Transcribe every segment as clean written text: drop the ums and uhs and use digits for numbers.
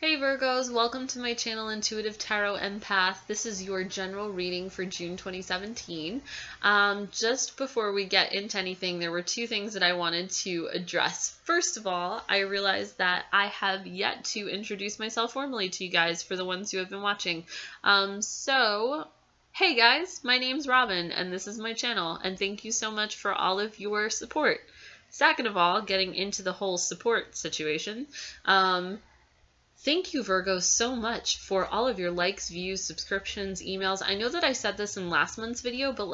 Hey Virgos, welcome to my channel Intuitive Tarot Empath. This is your general reading for June 2017. Just before we get into anything, there were two things that I wanted to address. First of all, I realized that I have yet to introduce myself formally to you guys for the ones who have been watching. Hey guys, my name's Robin and this is my channel, and thank you so much for all of your support. Second of all, getting into the whole support situation, thank you, Virgo, so much for all of your likes, views, subscriptions, emails. I know that I said this in last month's video, but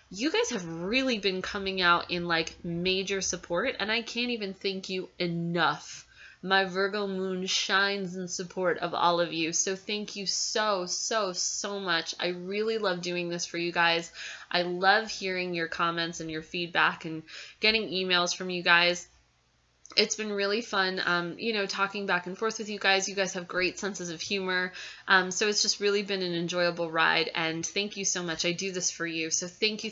you guys have really been coming out in major support, and I can't even thank you enough. My Virgo moon shines in support of all of you, so thank you so much. I really love doing this for you guys. I love hearing your comments and your feedback and getting emails from you guys. It's been really fun, talking back and forth with you guys. You guys have great senses of humor, so it's just really been an enjoyable ride, and thank you so much. I do this for you, so thank you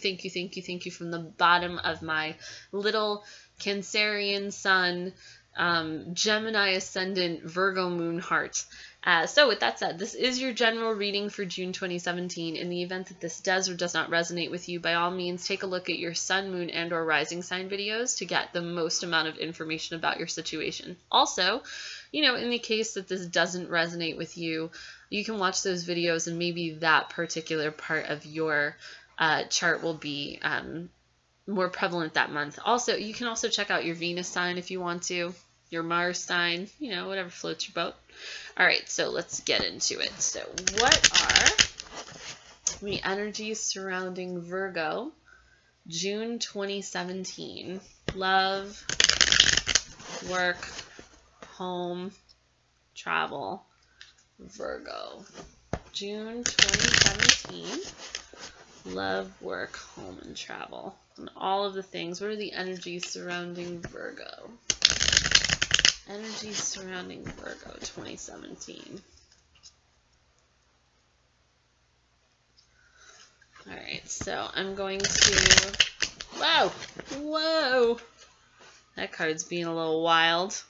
from the bottom of my little Cancerian sun, Gemini ascendant, Virgo moon heart. So with that said, this is your general reading for June 2017. In the event that this does or does not resonate with you, by all means, take a look at your sun, moon, and or rising sign videos to get the most amount of information about your situation. Also, in the case that this doesn't resonate with you, you can watch those videos and maybe that particular part of your chart will be more prevalent that month. Also, you can also check out your Venus sign if you want to, your Mars sign, whatever floats your boat. All right, so let's get into it. So what are the energies surrounding Virgo, June 2017? Love, work, home, travel, Virgo. June 2017, love, work, home, and travel. And all of the things. What are the energies surrounding Virgo? Energies surrounding Virgo 2017. Alright, so I'm going to... Whoa! That card's being a little wild.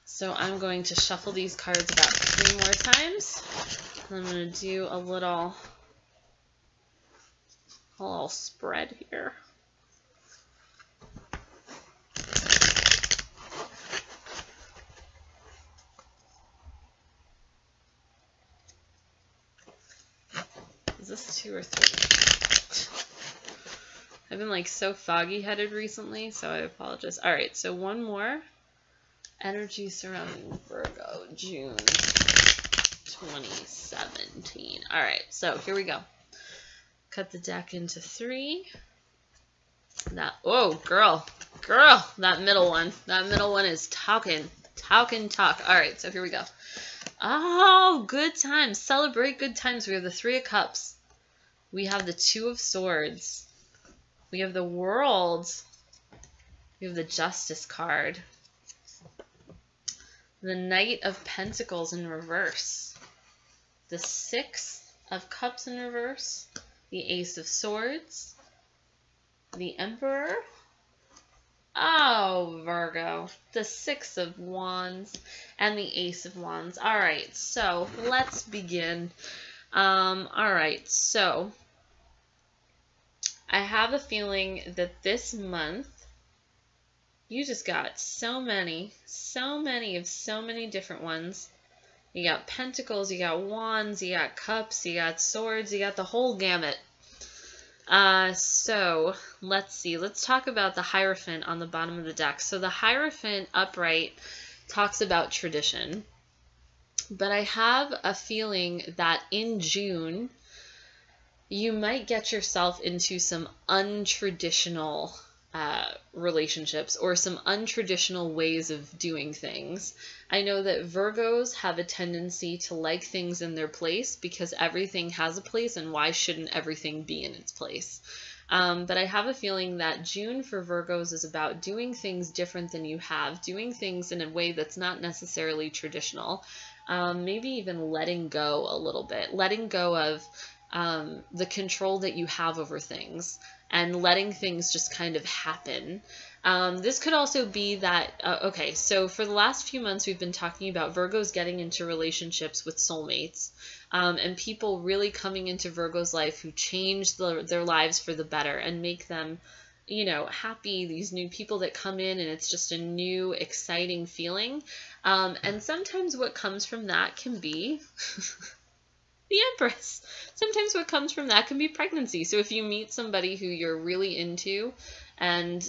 So I'm going to shuffle these cards about 3 more times. I'm going to do a little spread here. Is this 2 or 3? I've been so foggy headed recently, so I apologize. All right, so one more. Energy surrounding Virgo, June 2017. All right, so here we go. Cut the deck into 3. Girl, that middle one is talking. All right, so here we go. Oh, good times. Celebrate good times. We have the 3 of Cups. We have the 2 of Swords. We have the World. We have the Justice card. The Knight of Pentacles in reverse. The 6 of Cups in reverse. The Ace of Swords. The Emperor. Oh, Virgo. The 6 of Wands and the Ace of Wands. All right, so let's begin. All right, so I have a feeling that this month you just got so many of so many different ones. You got Pentacles, you got Wands, you got Cups, you got Swords, you got the whole gamut. So let's see. Let's talk about the Hierophant on the bottom of the deck. So the Hierophant upright talks about tradition, but I have a feeling that in June you might get yourself into some untraditional relationships or some untraditional ways of doing things. I know that Virgos have a tendency to like things in their place because everything has a place, and why shouldn't everything be in its place? But I have a feeling that June for Virgos is about doing things different than you have, doing things in a way that's not necessarily traditional, maybe even letting go a little bit, letting go of the control that you have over things and letting things just kind of happen. This could also be that, okay, so for the last few months, we've been talking about Virgos getting into relationships with soulmates, and people really coming into Virgo's life who change their lives for the better and make them, you know, happy, these new people that come in, and it's just a new, exciting feeling. And sometimes what comes from that can be the Empress. Sometimes what comes from that can be pregnancy. So if you meet somebody who you're really into, and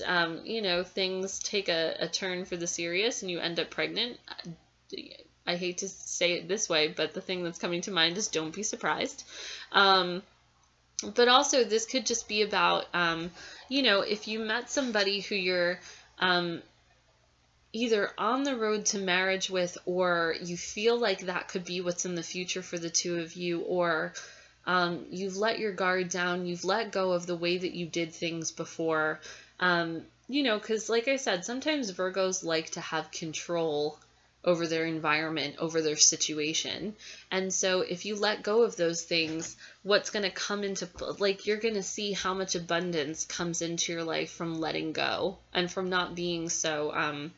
you know, things take a turn for the serious and you end up pregnant, I hate to say it this way, but the thing that's coming to mind is don't be surprised. But also this could just be about, you know, if you met somebody who you're either on the road to marriage with, or you feel like that could be what's in the future for the two of you, or you've let your guard down, you've let go of the way that you did things before, you know, because like I said, sometimes Virgos like to have control over their environment, over their situation. And so if you let go of those things, what's going to come into, like, you're going to see how much abundance comes into your life from letting go and from not being so,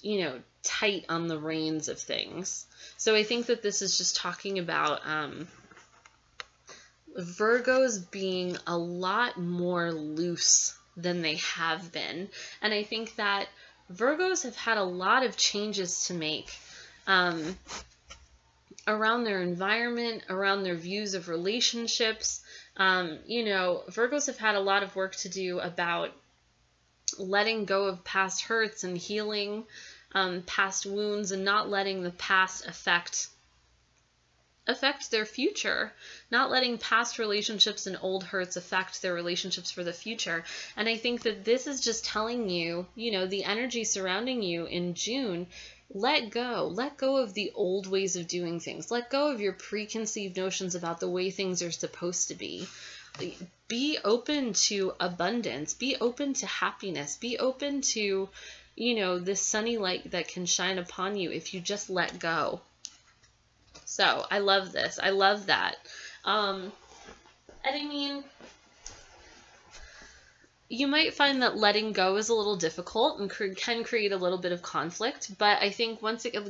you know, tight on the reins of things. So I think that this is just talking about Virgos being a lot more loose than they have been. And I think that Virgos have had a lot of changes to make around their environment, around their views of relationships. You know, Virgos have had a lot of work to do about letting go of past hurts and healing past wounds, and not letting the past affect their future, not letting past relationships and old hurts affect their relationships for the future. And I think that this is just telling you, you know, the energy surrounding you in June, let go of the old ways of doing things, let go of your preconceived notions about the way things are supposed to be. Be open to abundance, be open to happiness, be open to, you know, this sunny light that can shine upon you if you just let go. So I love this. I love that. And I mean, you might find that letting go is a little difficult and can create a little bit of conflict. But I think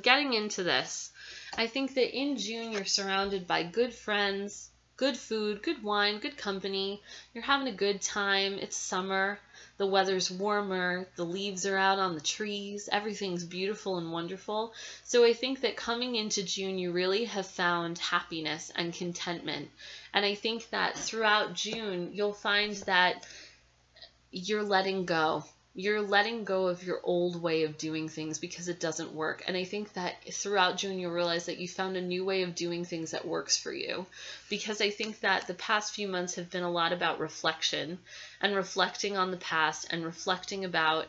getting into this, I think that in June you're surrounded by good friends, good food, good wine, good company. You're having a good time. It's summer. The weather's warmer, the leaves are out on the trees, everything's beautiful and wonderful. So I think that coming into June, you really have found happiness and contentment. And I think that throughout June, you'll find that you're letting go. You're letting go of your old way of doing things because it doesn't work. And I think that throughout June, you'll realize that you found a new way of doing things that works for you. Because I think that the past few months have been a lot about reflection and reflecting on the past and reflecting about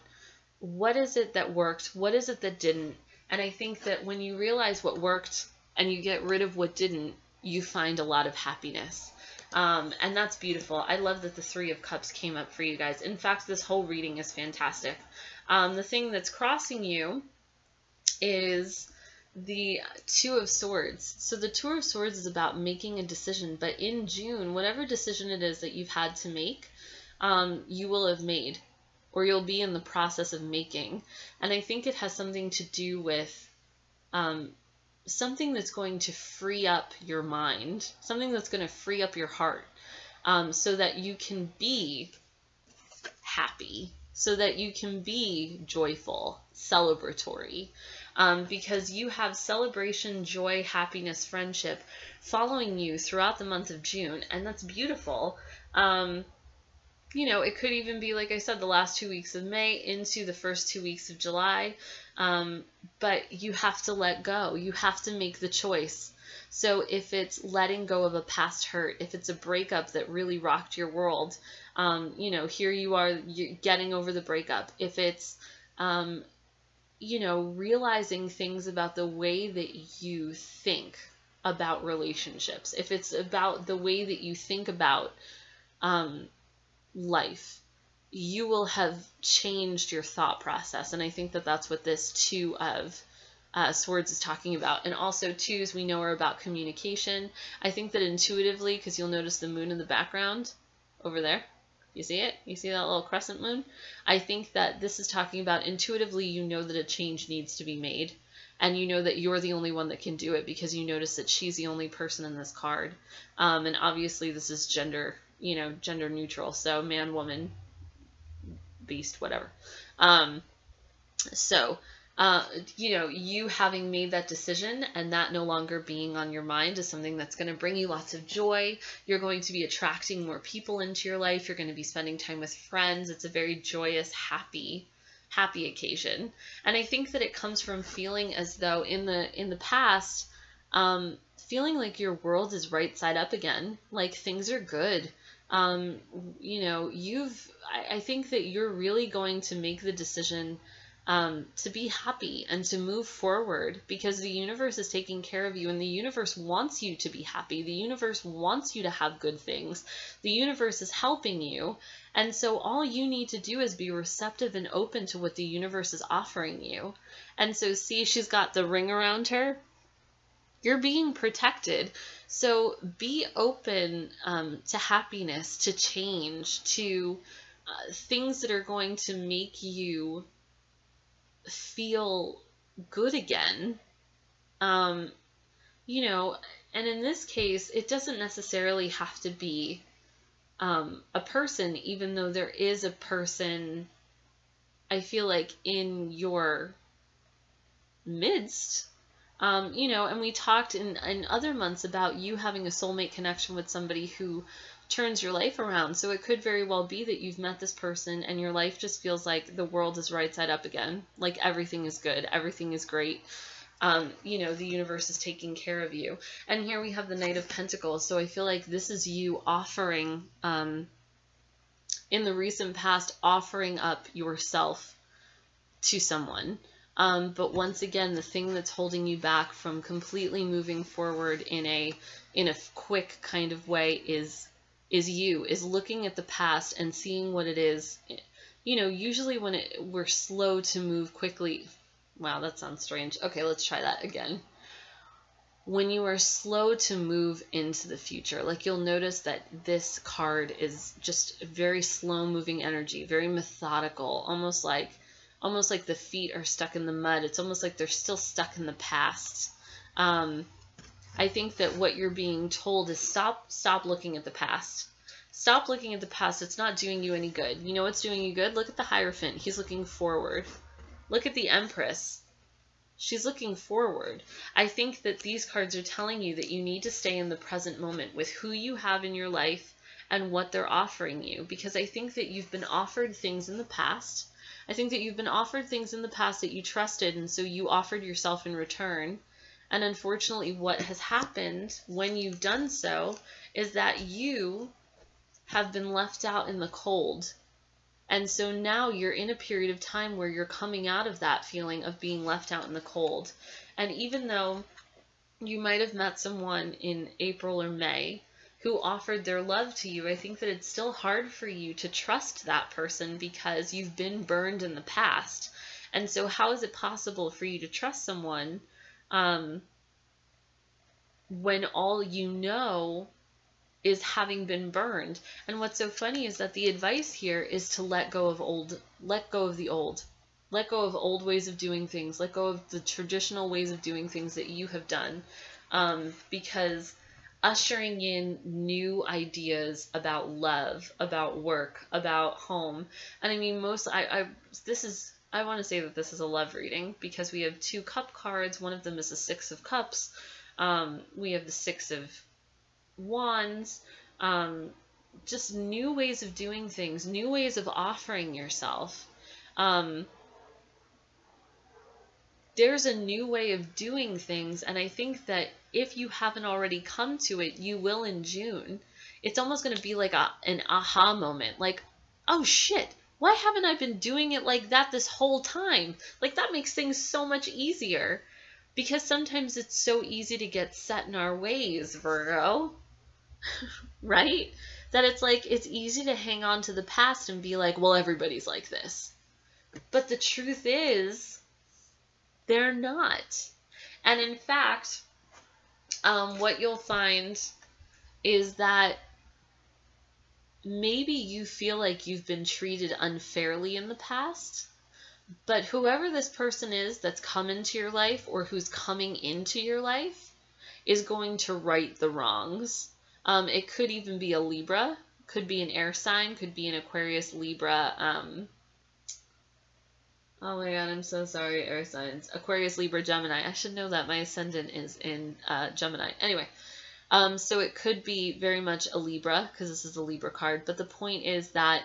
what is it that worked, what is it that didn't. And I think that when you realize what worked and you get rid of what didn't, you find a lot of happiness. And that's beautiful. I love that the Three of Cups came up for you guys. In fact, this whole reading is fantastic. The thing that's crossing you is the Two of Swords. So the Two of Swords is about making a decision. But in June, whatever decision it is that you've had to make, you will have made, or you'll be in the process of making. And I think it has something to do with something that's going to free up your mind, something that's going to free up your heart, so that you can be happy, so that you can be joyful, celebratory, because you have celebration, joy, happiness, friendship following you throughout the month of June, and that's beautiful. You know, it could even be, like I said, the last 2 weeks of May into the first 2 weeks of July. But you have to let go. You have to make the choice. So if it's letting go of a past hurt, if it's a breakup that really rocked your world, you know, here you are, you're getting over the breakup. If it's, you know, realizing things about the way that you think about relationships, if it's about the way that you think about life, you will have changed your thought process. And I think that that's what this Two of Swords is talking about. And also twos, we know, are about communication. I think that intuitively, because you'll notice the moon in the background over there, You see it? You see that little crescent moon? I think that this is talking about intuitively you know that a change needs to be made. And you know that you're the only one that can do it because you notice that she's the only person in this card. And obviously this is gender, gender neutral. So man, woman, beast, whatever. So, you having made that decision and that no longer being on your mind is something that's going to bring you lots of joy. You're going to be attracting more people into your life. You're going to be spending time with friends. It's a very joyous, happy occasion. And I think that it comes from feeling as though in the past, feeling like your world is right side up again, like things are good. I think that you're really going to make the decision to be happy and to move forward because the universe is taking care of you and the universe wants you to be happy. The universe wants you to have good things. The universe is helping you. And so all you need to do is be receptive and open to what the universe is offering you. And so see, she's got the ring around her. You're being protected. So be open to happiness, to change, to things that are going to make you feel good again. And in this case, it doesn't necessarily have to be a person, even though there is a person, I feel like, in your midst. And we talked in other months about you having a soulmate connection with somebody who turns your life around. So it could very well be that you've met this person and your life just feels like the world is right side up again. Like everything is good. Everything is great. The universe is taking care of you. And here we have the Knight of Pentacles. So I feel like this is you offering, in the recent past, offering up yourself to someone. But once again, the thing that's holding you back from completely moving forward in a quick kind of way is looking at the past and seeing what it is. Usually when we're slow to move quickly. Wow, that sounds strange. Okay, let's try that again. When you are slow to move into the future, like you'll notice that this card is just very slow moving energy, very methodical, almost like the feet are stuck in the mud. It's almost like they're still stuck in the past. I think that what you're being told is stop looking at the past. Stop looking at the past. It's not doing you any good. You know what's doing you good? Look at the Hierophant. He's looking forward. Look at the Empress. She's looking forward. I think that these cards are telling you that you need to stay in the present moment with who you have in your life and what they're offering you. Because I think that you've been offered things in the past. I think that you've been offered things in the past that you trusted, and so you offered yourself in return. And unfortunately, what has happened when you've done so is that you have been left out in the cold. And so now you're in a period of time where you're coming out of that feeling of being left out in the cold. And even though you might have met someone in April or May who offered their love to you, I think that it's still hard for you to trust that person because you've been burned in the past. And so how is it possible for you to trust someone when all you know is having been burned? And what's so funny is that the advice here is to let go of the old. Let go of old ways of doing things. Let go of the traditional ways of doing things that you have done. Because ushering in new ideas about love, about work, about home. And I mean, I want to say that this is a love reading because we have 2 cup cards. One of them is the 6 of Cups. We have the 6 of Wands. Just new ways of doing things, new ways of offering yourself. There's a new way of doing things, and I think that if you haven't already come to it, you will in June. It's almost going to be like an aha moment, like, oh shit, why haven't I been doing it like that this whole time? Like, that makes things so much easier, because sometimes it's so easy to get set in our ways, Virgo, right? That it's like, it's easy to hang on to the past and be like, well, everybody's like this. But the truth is, they're not. And in fact, what you'll find is that maybe you feel like you've been treated unfairly in the past, but whoever this person is that's come into your life or who's coming into your life is going to right the wrongs. It could even be a Libra, could be an air sign, could be an Aquarius, Libra. Oh my God, I'm so sorry, air signs. Aquarius, Libra, Gemini. I should know that. My ascendant is in Gemini. Anyway, so it could be very much a Libra, because this is a Libra card. But the point is that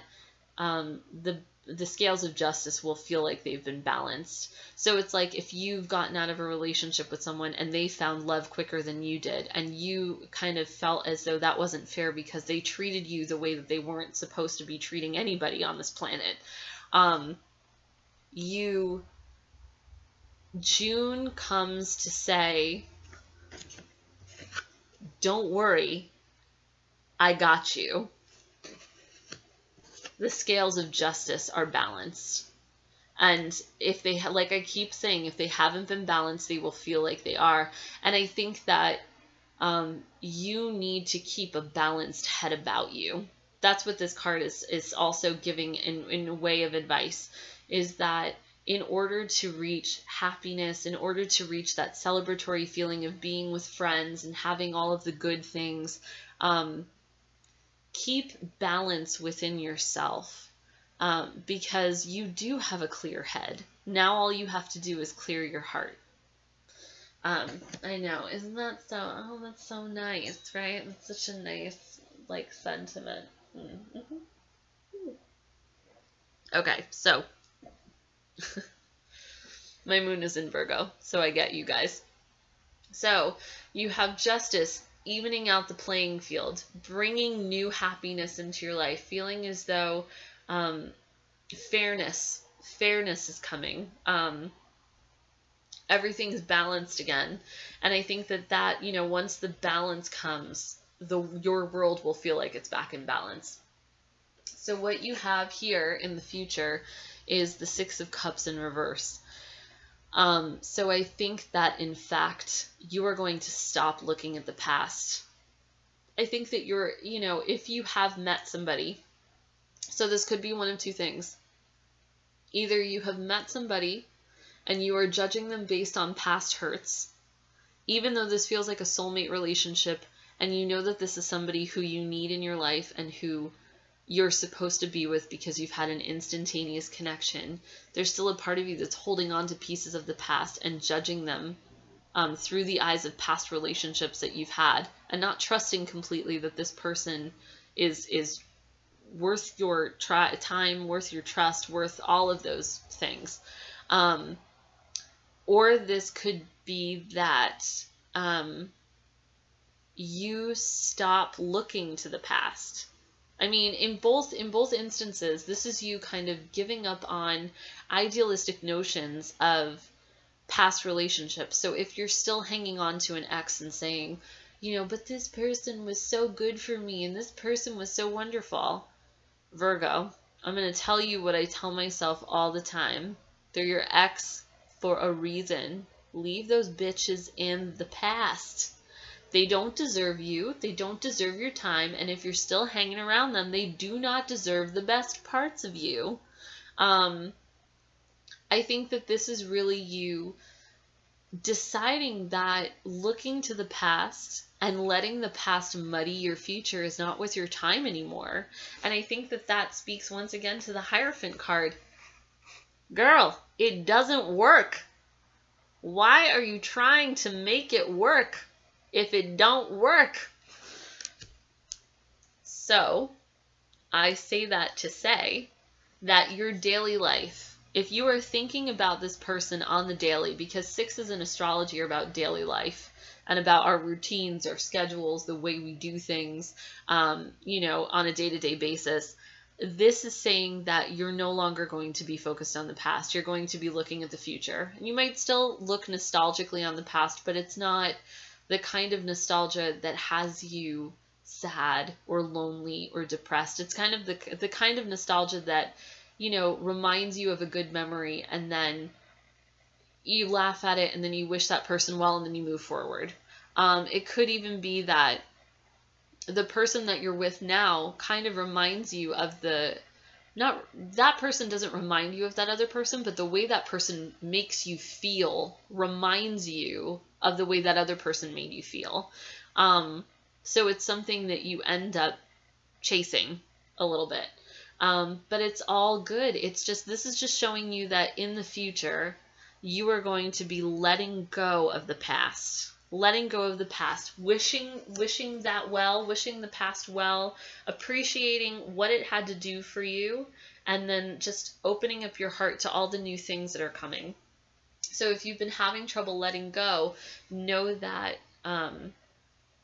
the scales of justice will feel like they've been balanced. So it's like if you've gotten out of a relationship with someone and they found love quicker than you did, and you kind of felt as though that wasn't fair because they treated you the way that they weren't supposed to be treating anybody on this planet. June comes to say, don't worry, I got you. The scales of justice are balanced. And if they, like I keep saying, if they haven't been balanced, they will feel like they are. And I think that you need to keep a balanced head about you. That's what this card is also giving in a way of advice, is that in order to reach happiness, in order to reach that celebratory feeling of being with friends and having all of the good things, keep balance within yourself, because you do have a clear head. Now all you have to do is clear your heart. I know, isn't that so? Oh, that's so nice, right? It's such a nice, like, sentiment. Mm-hmm. Okay, so my moon is in Virgo, so I get you guys. So you have justice, evening out the playing field, bringing new happiness into your life, feeling as though fairness is coming. Everything's balanced again. And I think that, you know, once the balance comes, your world will feel like it's back in balance. So what you have here in the future is the Six of Cups in reverse. So I think that, in fact, you are going to stop looking at the past. I think that you're, you know, if you have met somebody, so this could be one of two things. Either you have met somebody and you are judging them based on past hurts, even though this feels like a soulmate relationship, and you know that this is somebody who you need in your life and who you're supposed to be with because you've had an instantaneous connection. There's still a part of you that's holding on to pieces of the past and judging them through the eyes of past relationships that you've had, and not trusting completely that this person is worth your time, worth your trust, worth all of those things. Or this could be that you stop looking to the past. I mean, in both instances, this is you kind of giving up on idealistic notions of past relationships. So if you're still hanging on to an ex and saying, you know, but this person was so good for me and this person was so wonderful, Virgo, I'm going to tell you what I tell myself all the time. They're your ex for a reason. Leave those bitches in the past. They don't deserve you. They don't deserve your time. And if you're still hanging around them, they do not deserve the best parts of you. I think that this is really you deciding that looking to the past and letting the past muddy your future is not worth your time anymore. And I think that that speaks once again to the Hierophant card. Girl, it doesn't work. Why are you trying to make it work if it don't work? So I say that to say that your daily life, if you are thinking about this person on the daily, because sixes in astrology are about daily life and about our routines, our schedules, the way we do things, you know, on a day-to-day basis, this is saying that you're no longer going to be focused on the past. You're going to be looking at the future. And you might still look nostalgically on the past, but it's not the kind of nostalgia that has you sad or lonely or depressed. It's kind of the kind of nostalgia that, you know, reminds you of a good memory, and then you laugh at it, and then you wish that person well, and then you move forward. It could even be that the person that you're with now kind of reminds you of not that person doesn't remind you of that other person, but the way that person makes you feel reminds you of the way that other person made you feel. So it's something that you end up chasing a little bit. But it's all good. This is just showing you that in the future, you are going to be letting go of the past. Letting go of the past, wishing the past well, appreciating what it had to do for you, and then just opening up your heart to all the new things that are coming. So if you've been having trouble letting go, know that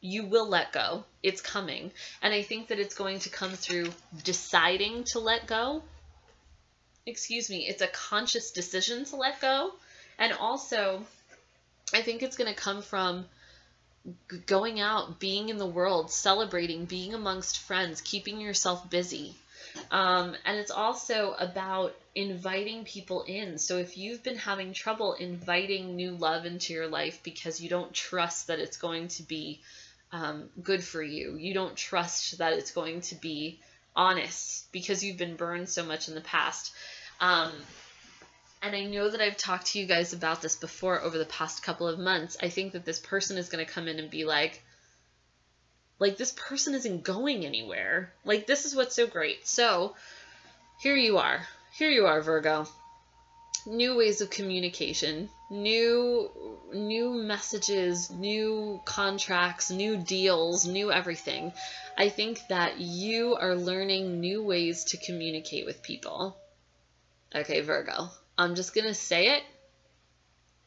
you will let go. It's coming. And I think that it's going to come through deciding to let go. It's a conscious decision to let go. And also, I think it's going to come from going out, being in the world, celebrating, being amongst friends, keeping yourself busy. And it's also about inviting people in. So if you've been having trouble inviting new love into your life because you don't trust that it's going to be good for you, you don't trust that it's going to be honest because you've been burned so much in the past. And I know that I've talked to you guys about this before over the past couple of months. I think that this person is going to come in and be like, this person isn't going anywhere. Like, this is what's so great. So here you are, Virgo. New ways of communication, new messages, new contracts, new deals, new everything. I think that you are learning new ways to communicate with people. Okay, Virgo. I'm just going to say it.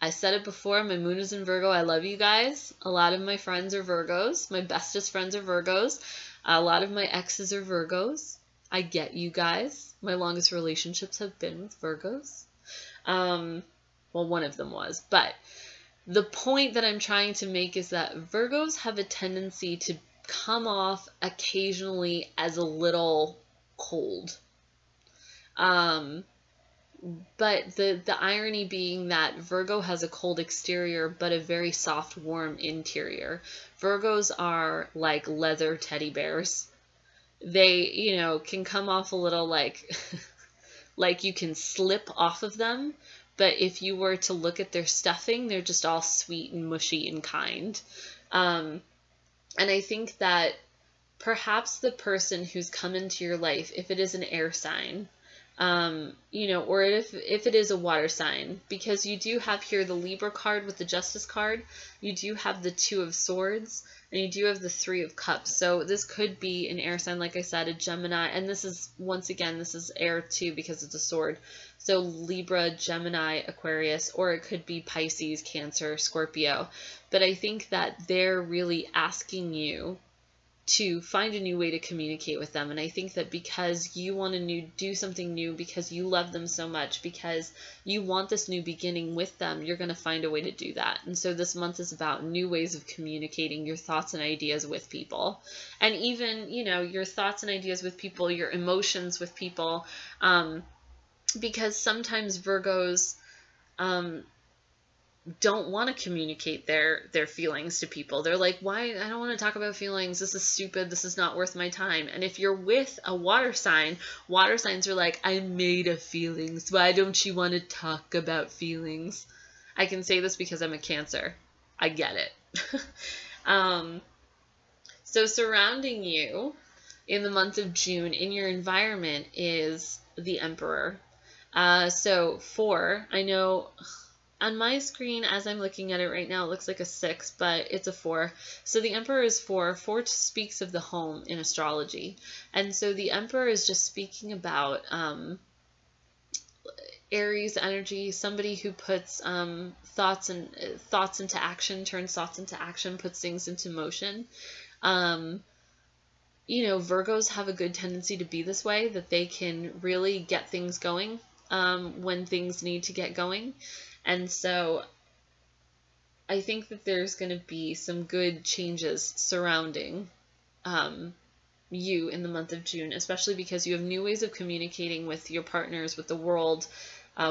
I said it before. My moon is in Virgo. I love you guys. A lot of my friends are Virgos. My bestest friends are Virgos. A lot of my exes are Virgos. I get you guys. My longest relationships have been with Virgos. Well, one of them was. But the point that I'm trying to make is that Virgos have a tendency to come off occasionally as a little cold. But the irony being that Virgo has a cold exterior, but a very soft, warm interior. Virgos are like leather teddy bears. They, can come off a little like you can slip off of them. But if you were to look at their stuffing, they're just all sweet and mushy and kind. And I think that perhaps the person who's come into your life, if it is an air sign, or if it is a water sign, because you do have here the Libra card with the Justice card, you do have the Two of Swords, and you do have the Three of Cups. So this could be an air sign, like I said, a Gemini, and this is, once again, this is air too because it's a sword. So Libra, Gemini, Aquarius, or it could be Pisces, Cancer, Scorpio. But I think that they're really asking you to find a new way to communicate with them. And I think that because you want to do something new, because you love them so much, because you want this new beginning with them, you're going to find a way to do that. And so this month is about new ways of communicating your thoughts and ideas with people. And even, your thoughts and ideas with people, your emotions with people, because sometimes Virgos don't want to communicate their feelings to people. They're like, why? I don't want to talk about feelings. This is stupid. This is not worth my time. And if you're with a water signs are like, I'm made of feelings. Why don't you want to talk about feelings? I can say this because I'm a Cancer. I get it. So surrounding you in the month of June in your environment is the Emperor. So 4, I know on my screen, as I'm looking at it right now, it looks like a 6, but it's a 4. So the Emperor is 4. 4 speaks of the home in astrology. And so the Emperor is just speaking about Aries energy, somebody who puts thoughts into action, turns thoughts into action, puts things into motion. Virgos have a good tendency to be this way, that they can really get things going when things need to get going. And so I think that there's going to be some good changes surrounding you in the month of June, especially because you have new ways of communicating with your partners, with the world,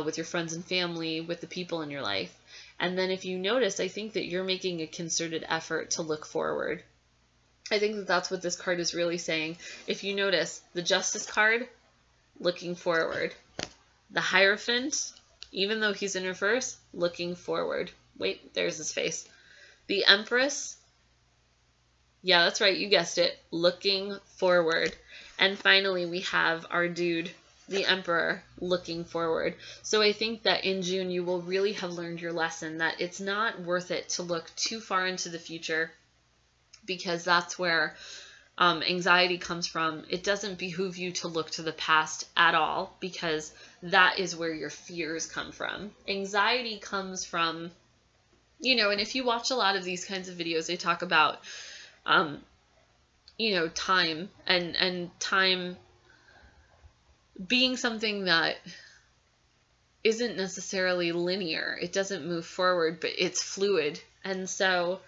with your friends and family, with the people in your life. And then if you notice, I think that you're making a concerted effort to look forward. I think that that's what this card is really saying. If you notice, the Justice card, looking forward. The Hierophant, even though he's in reverse, looking forward. Wait, there's his face. The Empress, yeah, that's right, you guessed it, looking forward. And finally, we have our dude, the Emperor, looking forward. So I think that in June, you will really have learned your lesson that it's not worth it to look too far into the future, because that's where anxiety comes from. It doesn't behoove you to look to the past at all, because that is where your fears come from. Anxiety comes from, you know, and if you watch a lot of these kinds of videos, they talk about, you know, time and time being something that isn't necessarily linear. It doesn't move forward, but it's fluid. And so,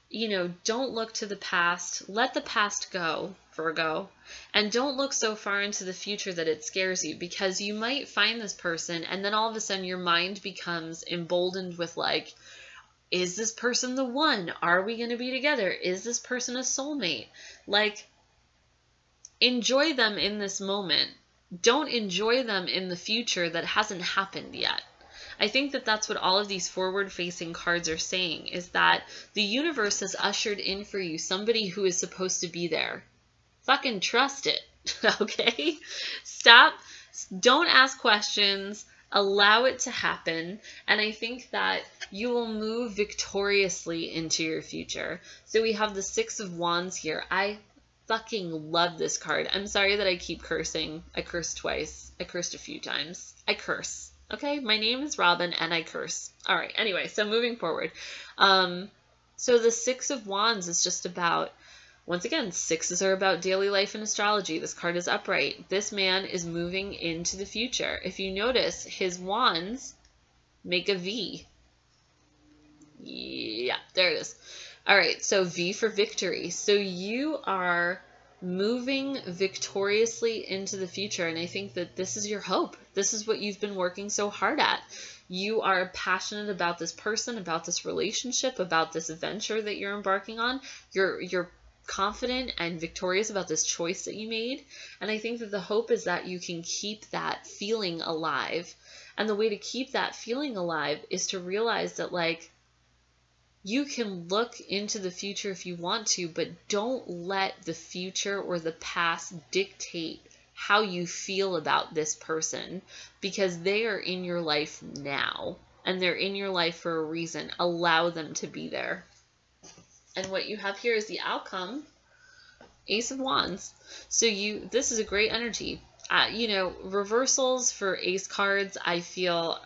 you know, don't look to the past. Let the past go, Virgo. And don't look so far into the future that it scares you, because you might find this person and then all of a sudden your mind becomes emboldened with like, is this person the one? Are we going to be together? Is this person a soulmate? Like, enjoy them in this moment. Don't enjoy them in the future that hasn't happened yet. I think that that's what all of these forward-facing cards are saying, is that the universe has ushered in for you somebody who is supposed to be there. Fucking trust it, okay? Stop. Don't ask questions. Allow it to happen. And I think that you will move victoriously into your future. So we have the Six of Wands here. I fucking love this card. I'm sorry that I keep cursing. I cursed twice. I cursed a few times. I curse. Okay, my name is Robin and I curse. All right, anyway, so moving forward. So the Six of Wands is just about, once again, sixes are about daily life and astrology. This card is upright. This man is moving into the future. If you notice, his wands make a V. Yeah, there it is. All right, so V for victory. So you are moving victoriously into the future, and I think that this is your hope. This is what you've been working so hard at. You are passionate about this person, about this relationship, about this adventure that you're embarking on. You're confident and victorious about this choice that you made, and I think that the hope is that you can keep that feeling alive. And the way to keep that feeling alive is to realize that, like, you can look into the future if you want to, but don't let the future or the past dictate how you feel about this person, because they are in your life now and they're in your life for a reason. Allow them to be there. And what you have here is the outcome, Ace of Wands. So this is a great energy. You know, reversals for ace cards, I feel,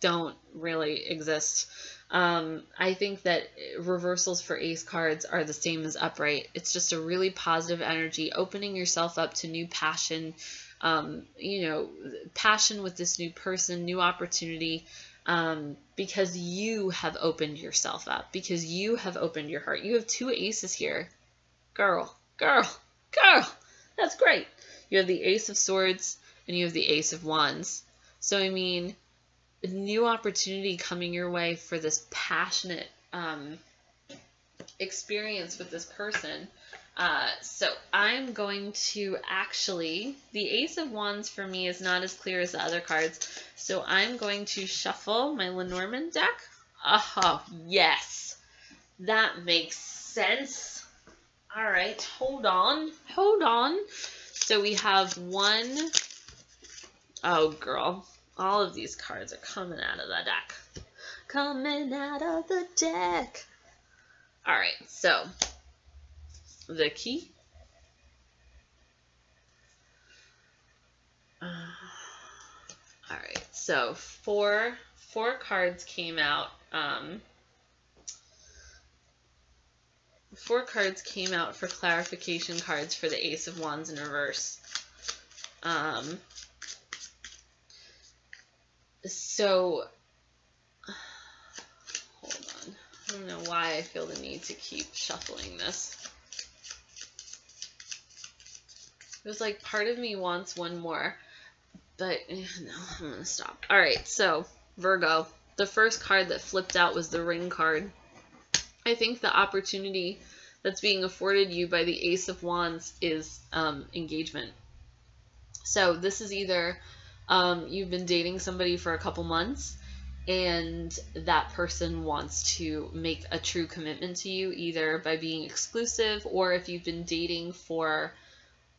don't really exist. I think that reversals for ace cards are the same as upright. It's just a really positive energy, opening yourself up to new passion, you know, passion with this new person, new opportunity, because you have opened yourself up, because you have opened your heart. You have two aces here. Girl, girl, girl. That's great. You have the Ace of Swords and you have the Ace of Wands. So, I mean, a new opportunity coming your way for this passionate experience with this person. So I'm going to actually, the Ace of Wands for me is not as clear as the other cards. So I'm going to shuffle my Lenormand deck. Oh, yes. That makes sense. All right, hold on. Hold on. So we have one. Oh, girl. All of these cards are coming out of the deck. Coming out of the deck. All right, so the key. All right, so four cards came out. Four cards came out for clarification cards for the Ace of Wands in reverse. So, hold on. I don't know why I feel the need to keep shuffling this. It was like part of me wants one more, but no, I'm going to stop. All right, so Virgo, the first card that flipped out was the Ring card. I think the opportunity that's being afforded you by the Ace of Wands is engagement. So this is either you've been dating somebody for a couple months and that person wants to make a true commitment to you, either by being exclusive, or if you've been dating for,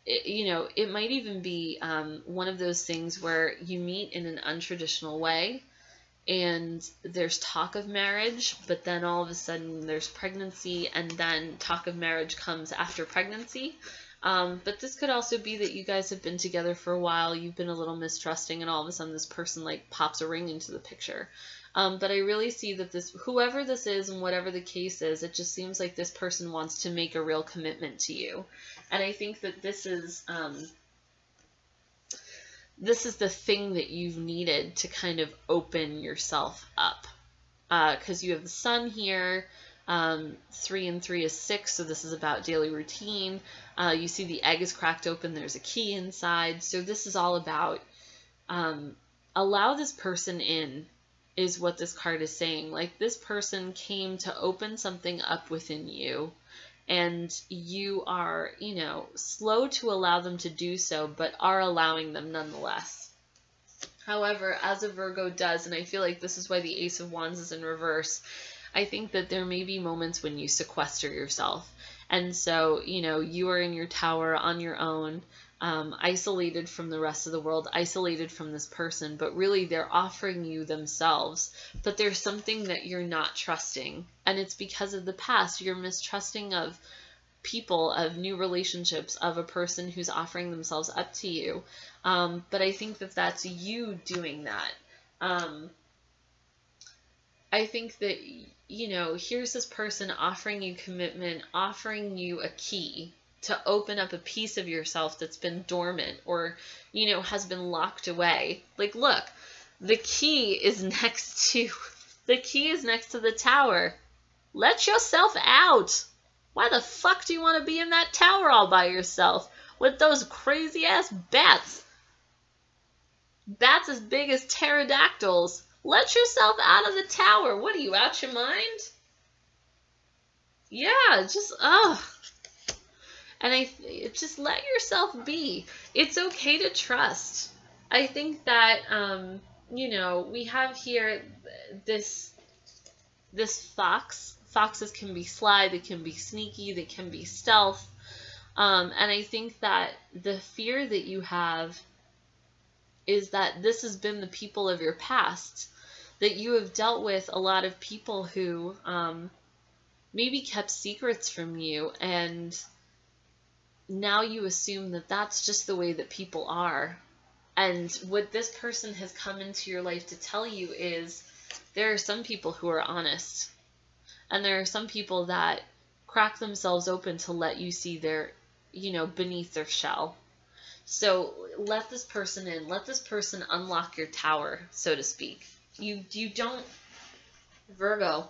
you know, it might even be one of those things where you meet in an untraditional way and there's talk of marriage, but then all of a sudden there's pregnancy, and then talk of marriage comes after pregnancy. But this could also be that you guys have been together for a while, you've been a little mistrusting, and all of a sudden this person like pops a ring into the picture. But I really see that this, whoever this is and whatever the case is, it just seems like this person wants to make a real commitment to you. And I think that this is the thing that you've needed to kind of open yourself up. Because you have the Sun here, 3 and 3 is 6, so this is about daily routine. You see the egg is cracked open, there's a key inside. So this is all about allow this person in, is what this card is saying. Like, this person came to open something up within you, and you are, you know, slow to allow them to do so, but are allowing them nonetheless. However, as a Virgo does, and I feel like this is why the Ace of Wands is in reverse, I think that there may be moments when you sequester yourself. And so, you know, you are in your tower on your own, isolated from the rest of the world, isolated from this person, but really they're offering you themselves. But there's something that you're not trusting, and it's because of the past. You're mistrusting of people, of new relationships, of a person who's offering themselves up to you. But I think that that's you doing that. I think that, you know, here's this person offering you commitment, offering you a key to open up a piece of yourself that's been dormant or, you know, has been locked away. Like, look, the key is next to the tower. Let yourself out. Why the fuck do you want to be in that tower all by yourself with those crazy ass bats? Bats as big as pterodactyls. Let yourself out of the tower. What are you, out your mind? Yeah, just, and just let yourself be. It's okay to trust. I think that, you know, we have here this fox. Foxes can be sly, they can be sneaky, they can be stealth. And I think that the fear that you have is that this has been the people of your past, that you have dealt with a lot of people who maybe kept secrets from you, and now you assume that that's just the way that people are. And what this person has come into your life to tell you is there are some people who are honest, and there are some people that crack themselves open to let you see their, you know, beneath their shell. So let this person in. Let this person unlock your tower, so to speak. You don't, Virgo,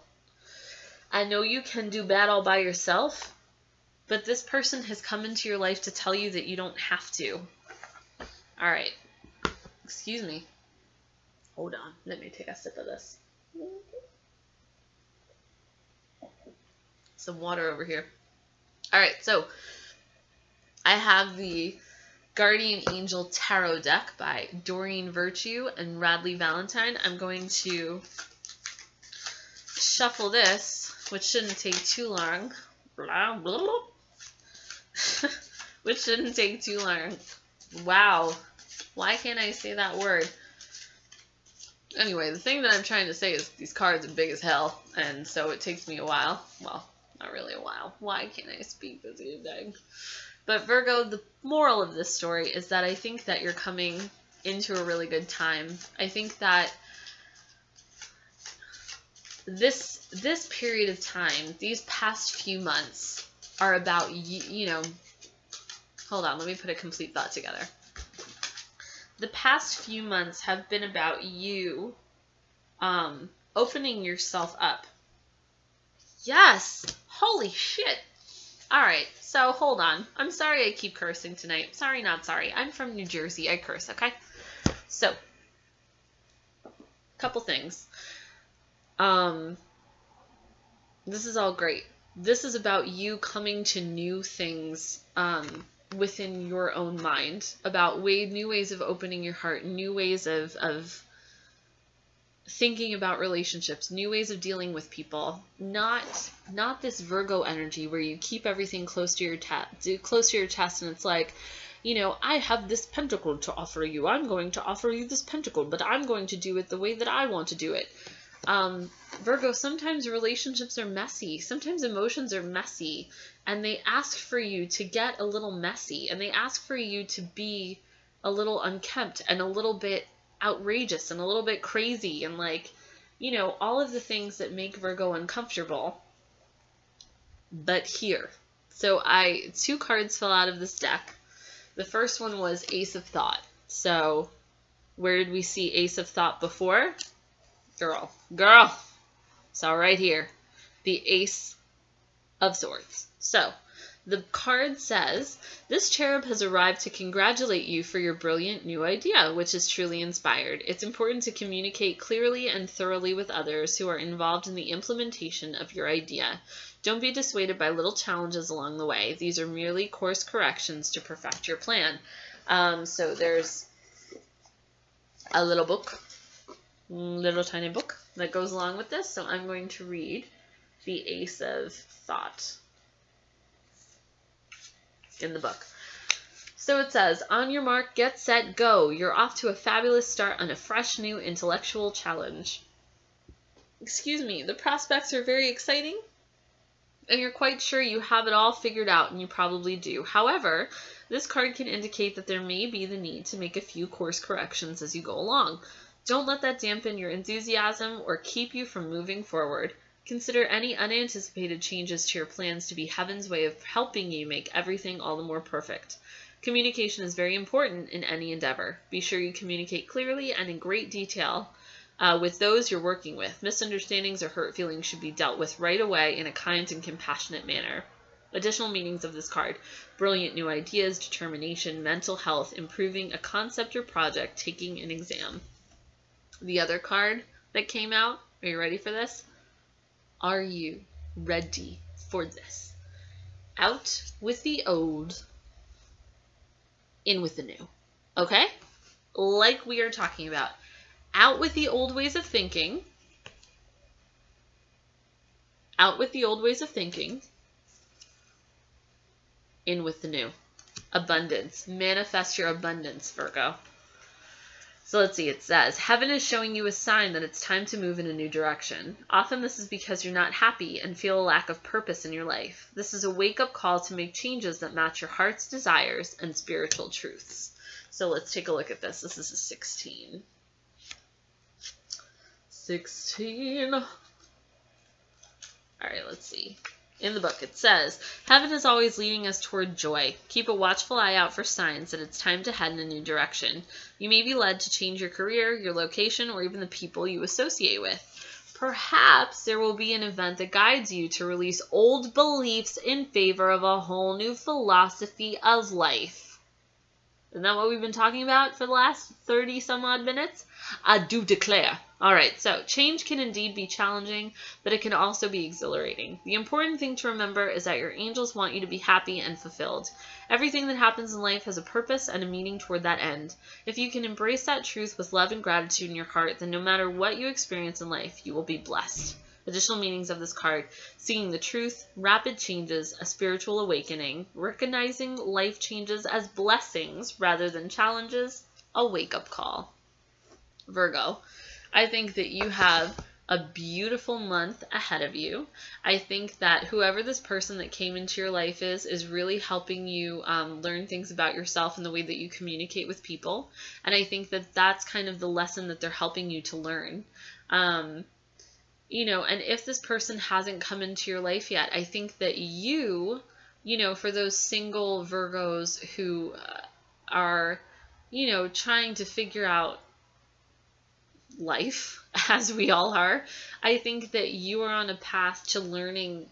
I know you can do bad all by yourself, but this person has come into your life to tell you that you don't have to. All right. Excuse me. Hold on. Let me take a sip of this. Some water over here. All right. So I have the Guardian Angel Tarot deck by Doreen Virtue and Radley Valentine. I'm going to shuffle this, which shouldn't take too long. Blah, blah, blah. Which shouldn't take too long. Wow. Why can't I say that word? Anyway, the thing that I'm trying to say is these cards are big as hell, and so it takes me a while. Well, not really a while. Why can't I speak this evening? But Virgo, the moral of this story is that I think that you're coming into a really good time. I think that this period of time, these past few months, are about you know. Hold on, let me put a complete thought together. The past few months have been about you opening yourself up. Yes! Holy shit! Alright, so hold on. I'm sorry I keep cursing tonight. Sorry, not sorry. I'm from New Jersey. I curse, okay? So, couple things. This is all great. this is about you coming to new things within your own mind, about new ways of opening your heart, new ways of thinking about relationships, new ways of dealing with people. Not this Virgo energy where you keep everything close to your chest, and it's like, you know, I have this pentacle to offer you. I'm going to offer you this pentacle, but I'm going to do it the way that I want to do it. Virgo, sometimes relationships are messy. Sometimes emotions are messy, and they ask for you to get a little messy, and they ask for you to be a little unkempt and a little bit outrageous and a little bit crazy, and like, you know, all of the things that make Virgo uncomfortable. But here, so two cards fell out of this deck. The first one was Ace of Thought. So where did we see Ace of Thought before? Girl. It's all right here. The Ace of Swords. So the card says, this cherub has arrived to congratulate you for your brilliant new idea, which is truly inspired. It's important to communicate clearly and thoroughly with others who are involved in the implementation of your idea. Don't be dissuaded by little challenges along the way. These are merely course corrections to perfect your plan. So there's a little book, little tiny book that goes along with this. So I'm going to read the Ace of Thought in the book. So it says, on your mark, get set, go. You're off to a fabulous start on a fresh new intellectual challenge. Excuse me, the prospects are very exciting, and you're quite sure you have it all figured out, and you probably do. However, this card can indicate that there may be the need to make a few course corrections as you go along. Don't let that dampen your enthusiasm or keep you from moving forward. Consider any unanticipated changes to your plans to be heaven's way of helping you make everything all the more perfect. Communication is very important in any endeavor. Be sure you communicate clearly and in great detail with those you're working with. Misunderstandings or hurt feelings should be dealt with right away in a kind and compassionate manner. Additional meanings of this card: brilliant new ideas, determination, mental health, improving a concept or project, taking an exam. The other card that came out, are you ready for this? Are you ready for this? Out with the old, in with the new. Okay? Like we are talking about. Out with the old ways of thinking. Out with the old ways of thinking. In with the new. Abundance. Manifest your abundance, Virgo. So let's see, it says, heaven is showing you a sign that it's time to move in a new direction. Often this is because you're not happy and feel a lack of purpose in your life. This is a wake-up call to make changes that match your heart's desires and spiritual truths. So let's take a look at this. This is a 16. 16. All right, let's see. In the book, it says, heaven is always leading us toward joy. Keep a watchful eye out for signs that it's time to head in a new direction. You may be led to change your career, your location, or even the people you associate with. Perhaps there will be an event that guides you to release old beliefs in favor of a whole new philosophy of life. Isn't that what we've been talking about for the last 30 some odd minutes? I do declare. All right, so change can indeed be challenging, but it can also be exhilarating. The important thing to remember is that your angels want you to be happy and fulfilled. Everything that happens in life has a purpose and a meaning toward that end. If you can embrace that truth with love and gratitude in your heart, then no matter what you experience in life, you will be blessed. Additional meanings of this card: seeing the truth, rapid changes, a spiritual awakening, recognizing life changes as blessings rather than challenges, a wake-up call. Virgo, I think that you have a beautiful month ahead of you. I think that whoever this person that came into your life is really helping you learn things about yourself and the way that you communicate with people. And I think that that's kind of the lesson that they're helping you to learn. You know, and if this person hasn't come into your life yet, I think that you know, for those single Virgos who are, you know, trying to figure out life, as we all are, I think that you are on a path to learning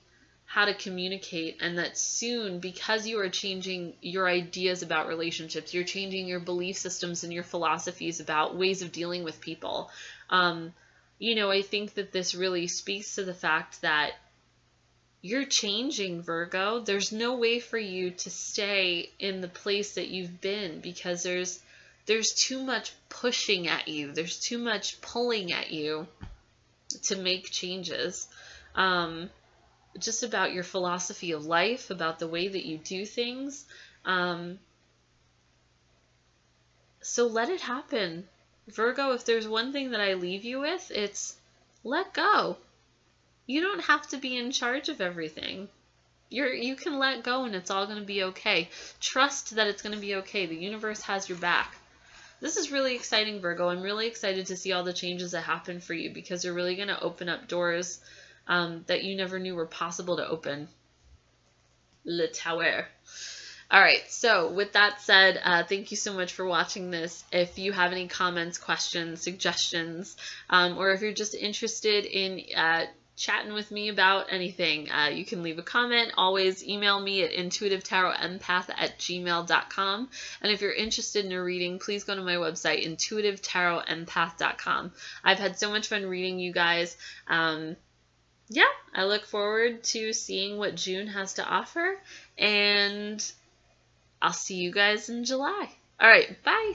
how to communicate, and that soon, because you are changing your ideas about relationships, you're changing your belief systems and your philosophies about ways of dealing with people. You know, I think that this really speaks to the fact that you're changing, Virgo. There's no way for you to stay in the place that you've been because there's too much pushing at you. There's too much pulling at you to make changes. Just about your philosophy of life, about the way that you do things. So let it happen. Virgo, if there's one thing that I leave you with, it's let go. You don't have to be in charge of everything. You can let go and it's all going to be okay. Trust that it's going to be okay. The universe has your back. This is really exciting, Virgo. I'm really excited to see all the changes that happen for you because they're really going to open up doors that you never knew were possible to open. Le Tower. All right, so with that said, thank you so much for watching this. If you have any comments, questions, suggestions, or if you're just interested in chatting with me about anything, you can leave a comment. Always email me at intuitivetarotempath@gmail.com. And if you're interested in a reading, please go to my website, intuitivetarotempath.com. I've had so much fun reading you guys. Yeah, I look forward to seeing what June has to offer, and I'll see you guys in July. All right, bye.